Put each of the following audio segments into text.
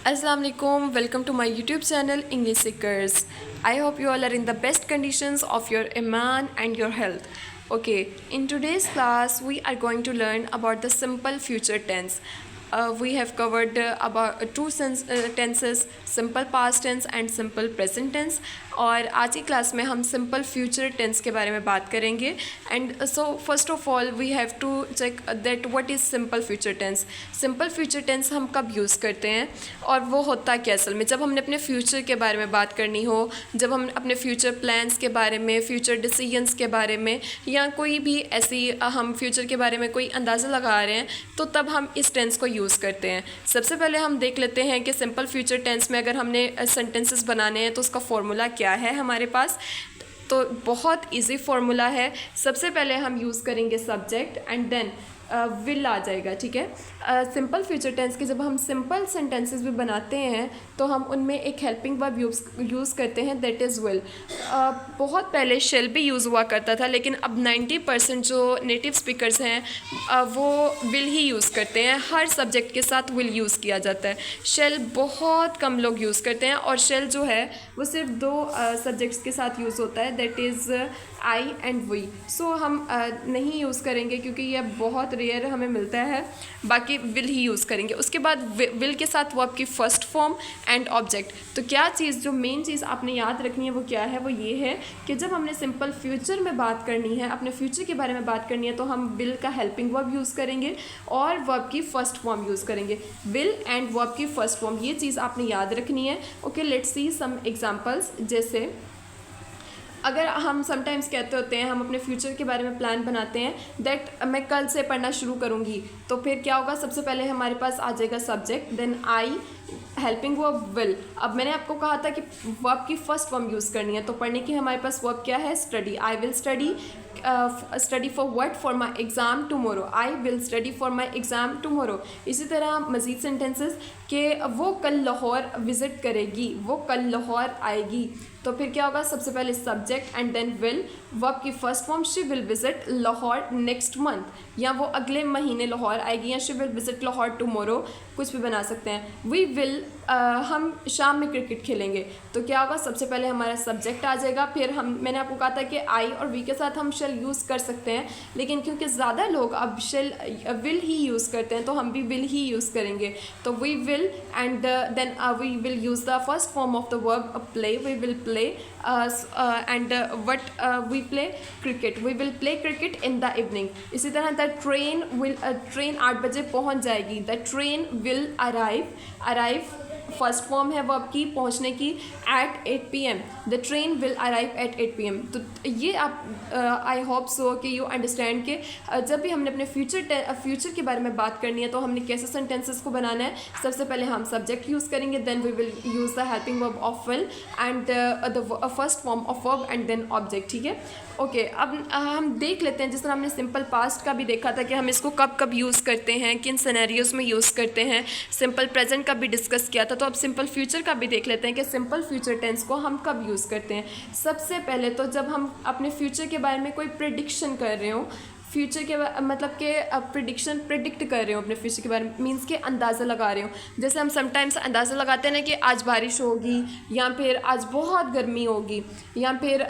Assalamu alaikum, welcome to my YouTube channel English Seekers. I hope you all are in the best conditions of your iman and your health. Okay, in today's class we are going to learn about the simple future tense. We have covered about tenses, simple past tense and simple present tense. और आज की class में हम simple future tense के बारे में बात करेंगे. And so first of all we have to check that what is simple future tense. Simple future tense हम कब यूज़ करते हैं और वो होता क्या असल में, जब हमने अपने फ्यूचर के बारे में बात करनी हो, जब हम अपने फ्यूचर प्लान्स के बारे में, फ्यूचर डिसीजंस के बारे में, या कोई भी ऐसी हम फ्यूचर के बारे में कोई अंदाज़ा लगा रहे हैं, तो तब हम इस टेंस को यूज़ करते हैं. सबसे पहले हम देख लेते हैं कि सिंपल फ्यूचर टेंस में अगर हमने सेंटेंसेस बनाने हैं तो उसका फॉर्मूला क्या है हमारे पास. तो बहुत इजी फार्मूला है. सबसे पहले हम यूज़ करेंगे सब्जेक्ट एंड देन विल आ जाएगा. ठीक है, सिंपल फ्यूचर टेंस के जब हम सिंपल सेंटेंसेस भी बनाते हैं तो हम उनमें एक हेल्पिंग वर्ब यूज़ करते हैं, दैट इज़ विल. बहुत पहले शेल भी यूज़ हुआ करता था, लेकिन अब 90% जो नेटिव स्पीकर्स हैं वो विल ही यूज़ करते हैं. हर सब्जेक्ट के साथ विल यूज़ किया जाता है. शेल बहुत कम लोग यूज़ करते हैं, और शेल जो है वो सिर्फ दो सब्जेक्ट्स के साथ यूज़ होता है, that is I and we. So हम नहीं यूज़ करेंगे क्योंकि यह बहुत रेयर हमें मिलता है. बाकी विल ही यूज़ करेंगे. उसके बाद विल के साथ वो आपकी फर्स्ट फॉर्म एंड ऑब्जेक्ट. तो क्या चीज़, जो मेन चीज़ आपने याद रखनी है वो क्या है, वो ये है कि जब हमने सिंपल फ्यूचर में बात करनी है, अपने फ्यूचर के बारे में बात करनी है, तो हम विल का हेल्पिंग वर्ब यूज़ करेंगे और वर्ब की फर्स्ट फॉर्म यूज़ करेंगे. विल एंड वर्ब की फर्स्ट फॉर्म, ये चीज़ आपने याद रखनी है. Okay, let's see some examples. जैसे अगर हम समटाइम्स कहते होते हैं, हम अपने फ्यूचर के बारे में प्लान बनाते हैं दैट मैं कल से पढ़ना शुरू करूँगी, तो फिर क्या होगा, सबसे पहले हमारे पास आ जाएगा subject, then I, helping verb will. अब मैंने आपको कहा था कि वर्ब की फर्स्ट फॉर्म यूज़ करनी है, तो पढ़ने की हमारे पास वर्ब क्या है, study. I will study. Study for what, for my exam tomorrow. I will study for my exam tomorrow. इसी तरह मज़ीद सेंटेंसेस कि वो कल लाहौर विज़िट करेगी, वो कल लाहौर आएगी. तो फिर क्या होगा, सबसे पहले subject and then will. Verb की first form, she will visit Lahore next month, या वो अगले महीने लाहौर आएगी, या she will visit Lahore tomorrow, कुछ भी बना सकते हैं. वी विल, हम शाम में क्रिकेट खेलेंगे. तो क्या होगा, सबसे पहले हमारा सब्जेक्ट आ जाएगा. फिर मैंने आपको कहा था कि आई और वी के साथ हम शेल यूज़ कर सकते हैं, लेकिन क्योंकि ज़्यादा लोग अब शेल विल ही यूज़ करते हैं, तो हम भी विल ही यूज़ करेंगे. तो we will and then we will use the first form of the verb play. We will play and what we play cricket. We will play cricket in the evening. इसी तरह the train will, train 8 बजे पहुंच जाएगी. The train will arrive first form है verb की पहुंचने की, at 8 PM. The train will arrive at 8 PM. तो ये आप आई होप सो कि यू अंडरस्टैंड कि जब भी हमने अपने फ्यूचर के बारे में बात करनी है तो हमने कैसे सेंटेंसेस को बनाना है. सबसे पहले हम सब्जेक्ट यूज़ करेंगे, then we will use the helping verb of will and the first form of verb and then object. ठीक है, ओके. अब हम देख लेते हैं, जिस तरह हमने सिंपल पास्ट का भी देखा था कि हम इसको कब कब यूज़ करते हैं, किन सिनेरियोज़ में यूज़ करते हैं. सिंपल प्रेजेंट का भी डिस्कस किया था, तो अब सिंपल फ्यूचर का भी देख लेते हैं कि सिंपल फ्यूचर टेंस को हम कब यूज़ करते हैं. सबसे पहले तो जब हम अपने फ्यूचर के बारे में कोई प्रिडिक्शन कर रहे हो, फ्यूचर के मतलब कि प्रिडिक्ट कर रहे हो अपने फ्यूचर के बारे में, मीन्स के अंदाज़ा लगा रहे हो. जैसे हम समटाइम्स अंदाज़ा लगाते हैं ना कि आज बारिश होगी, या फिर आज बहुत गर्मी होगी, या फिर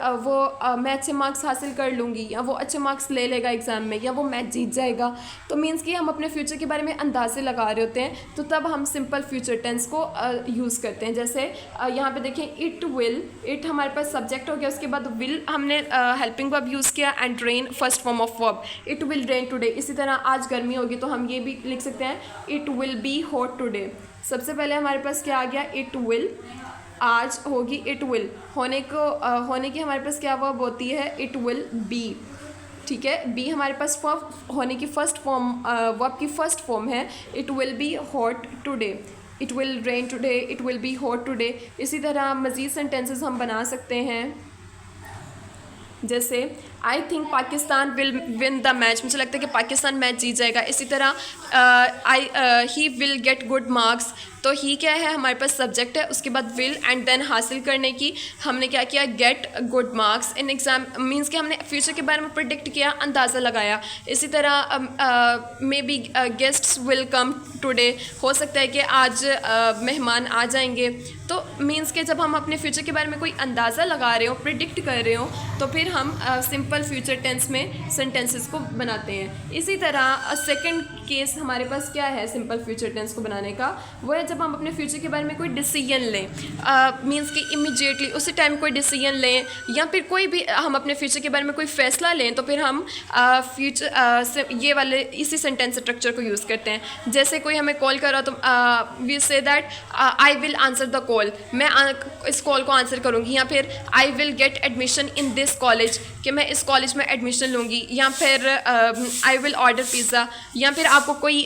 मैं अच्छे मार्क्स हासिल कर लूँगी, या वो अच्छे मार्क्स ले लेगा एग्ज़ाम में, या वो मैच जीत जाएगा. तो मीन्स कि हम अपने फ्यूचर के बारे में अंदाज़े लगा रहे होते हैं, तो तब हम सिंपल फ्यूचर टेंस को यूज़ करते हैं. जैसे यहाँ पे देखें, इट विल, इट हमारे पास सब्जेक्ट हो गया, उसके बाद विल हमने हेल्पिंग वर्ब यूज़ किया, and rain first form of verb. It will rain today. इसी तरह आज गर्मी होगी, तो हम ये भी लिख सकते हैं, it will be hot today. सबसे पहले हमारे पास क्या आ गया, इट विल. आज होगी, इट विल. होने की हमारे पास क्या वर्ब होती है, इट विल बी. ठीक है, बी हमारे पास होने की फर्स्ट फॉर्म, वर्ब की फर्स्ट फॉर्म है, it will be hot today. It will rain today, it will be hot today. इसी तरह मज़ीद सेंटेंसेस हम बना सकते हैं. जैसे I think Pakistan will win the match, मुझे लगता है कि पाकिस्तान मैच जीत जाएगा। इसी तरह he will get good marks, तो ही क्या है हमारे पास सब्जेक्ट है, उसके बाद विल एंड देन हासिल करने की हमने क्या किया, get good marks in exam, means कि हमने फ्यूचर के बारे में प्रिडिक्ट किया, अंदाज़ा लगाया। इसी तरह may be guests will come today, हो सकता है कि आज मेहमान आ जाएंगे। तो मींस के जब हम अपने फ्यूचर के बारे में कोई अंदाज़ा लगा रहे हो, प्रिडिक्ट कर रहे हो, तो फिर हम सिंपल फ्यूचर टेंस में सेंटेंसेस को बनाते हैं। इसी तरह सेकंड केस हमारे पास क्या है सिंपल फ्यूचर टेंस को बनाने का, वो है जब हम अपने फ्यूचर के बारे में कोई डिसीजन लें, मींस कि इमीडिएटली उसी टाइम कोई डिसीजन लें, या फिर कोई भी हम अपने फ्यूचर के बारे में कोई फ़ैसला लें, तो फिर हम फ्यूचर ये वाले इसी सेंटेंस स्ट्रक्चर को यूज़ करते हैं। जैसे कोई हमें कॉल कर रहा तो we say that I will answer the call, मैं इस कॉल को आंसर करूँगी, या फिर I will get admission in this college, कि मैं इस कॉलेज में एडमिशन लूँगी, या फिर आई विल ऑर्डर पिज़्ज़ा, या फिर आपको कोई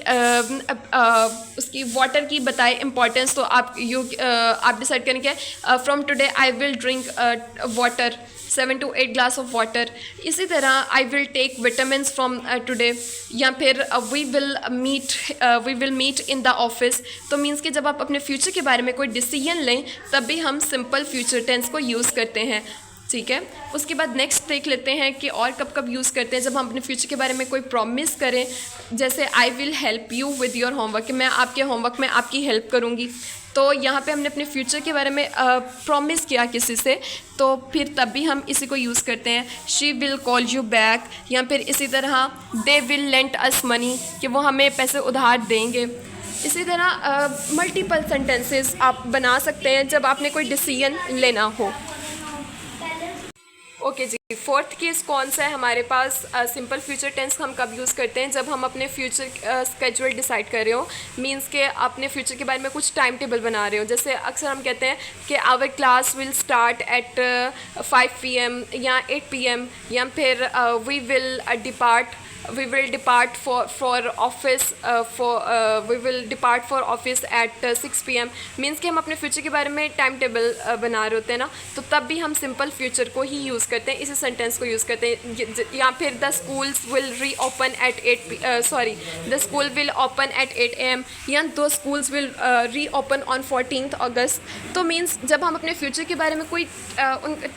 उसकी वाटर की बताए इंपॉर्टेंस, तो आप डिसाइड करेंगे from today I will drink water 7 to 8 glass of water. इसी तरह I will take vitamins from today, या फिर we will meet in the office. तो मीन्स कि जब आप अपने फ्यूचर के बारे में कोई डिसीजन लें, तब भी हम सिंपल फ्यूचर टेंस को यूज़ करते हैं। ठीक है, उसके बाद नेक्स्ट देख लेते हैं कि और कब कब यूज़ करते हैं, जब हम अपने फ्यूचर के बारे में कोई प्रॉमिस करें, जैसे I will help you with your homework, कि मैं आपके होमवर्क में आपकी हेल्प करूँगी। तो यहाँ पे हमने अपने फ्यूचर के बारे में प्रॉमिस किया किसी से, तो फिर तब भी हम इसी को यूज़ करते हैं। She will call you back, या फिर इसी तरह they will lent us money, कि वो हमें पैसे उधार देंगे। इसी तरह मल्टीपल सेंटेंसेस आप बना सकते हैं जब आपने कोई डिसीजन लेना हो। ओके जी, फोर्थ केस कौन सा है हमारे पास, सिंपल फ्यूचर टेंस हम कब यूज़ करते हैं, जब हम अपने फ्यूचर स्केड्यूल डिसाइड कर रहे हो, मींस के अपने फ्यूचर के बारे में कुछ टाइम टेबल बना रहे हो। जैसे अक्सर हम कहते हैं कि our class will start at 5 PM या 8 PM, या फिर we will depart for office at 6 PM, means कि हम अपने फ्यूचर के बारे में टाइम टेबल बना रहे होते हैं ना, तो तब भी हम सिंपल फ्यूचर को ही यूज़ करते हैं, इसी सेंटेंस को यूज़ करते हैं। या फिर the schools will reopen at 8 AM, या दो schools will reopen on 14th August. तो मीन्स जब हम अपने फ्यूचर के बारे में कोई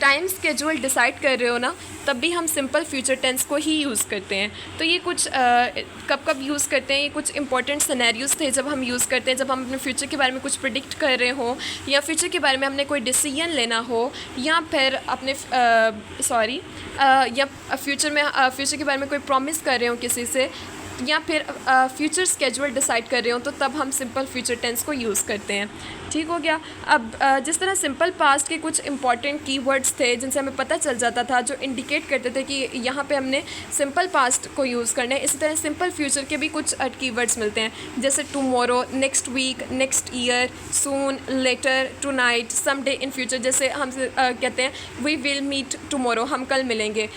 टाइम स्केड्यूल डिसाइड कर रहे हो ना, तब भी हम सिंपल फ्यूचर टेंस को ही यूज़ करते हैं। तो ये कुछ कब कब यूज़ करते हैं, ये कुछ इंपॉर्टेंट सिनेरियोज़ थे जब हम यूज़ करते हैं, जब हम अपने फ्यूचर के बारे में कुछ प्रिडिक्ट कर रहे हो, या फ्यूचर के बारे में हमने कोई डिसीजन लेना हो, या फिर अपने या फ्यूचर के बारे में कोई प्रॉमिस कर रहे हो किसी से, या फिर फ्यूचर स्केड्यूल डिसाइड कर रहे हो, तो तब हम सिंपल फ्यूचर टेंस को यूज़ करते हैं। ठीक हो गया। अब जिस तरह सिंपल पास्ट के कुछ इंपॉर्टेंट कीवर्ड्स थे जिनसे हमें पता चल जाता था, जो इंडिकेट करते थे कि यहाँ पे हमने सिंपल पास्ट को यूज़ करना है, इसी तरह सिंपल फ्यूचर के भी कुछ कीवर्ड्स मिलते हैं, जैसे tomorrow, next week, next year, soon, later, tonight, some day in future. जैसे हम कहते हैं वी विल मीट टुमारो, हम कल मिलेंगे,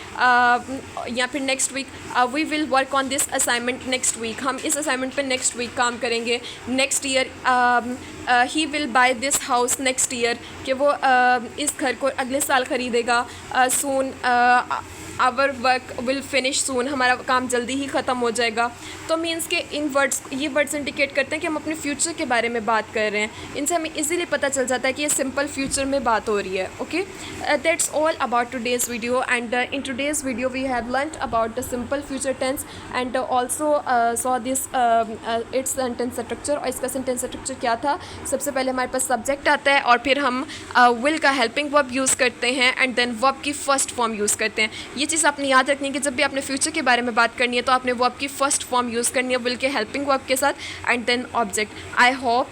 या फिर next week we will work on this assignment next week, हम इस असाइनमेंट पे नेक्स्ट वीक काम करेंगे। Next year he will buy this house next year, कि वो इस घर को अगले साल ख़रीदेगा। Soon our work will finish soon, हमारा काम जल्दी ही ख़त्म हो जाएगा। तो मीन्स के ये वर्ड्स इंडिकेट करते हैं कि हम अपने फ्यूचर के बारे में बात कर रहे हैं। इनसे हमें इजीली पता चल जाता है कि ये सिंपल फ्यूचर में बात हो रही है। Okay, that's all about today's video, and in today's video we have learned about the simple future tense and also saw this its sentence structure. और इसका सेंटेंस स्ट्रक्चर क्या था, सबसे पहले हमारे पास सब्जेक्ट आता है, और फिर हम विल का हेल्पिंग वर्ब यूज़ करते हैं, एंड देन वर्ब की फर्स्ट फॉर्म यूज़ करते हैं। ये चीज़ आपने याद रखनी है कि जब भी आपने फ्यूचर के बारे में बात करनी है, तो आपने वर्ब की फर्स्ट फॉर्म यूज़ करनी है विल के हेल्पिंग वर्ब के साथ, and then object. I hope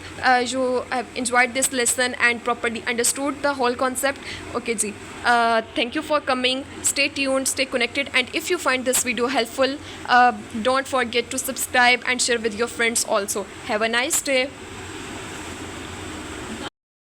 you have enjoyed this lesson and properly understood the whole concept. Okay जी, thank you for coming. Stay tuned, stay connected, and if you find this video helpful, don't forget to subscribe and share with your friends also. Have a nice day.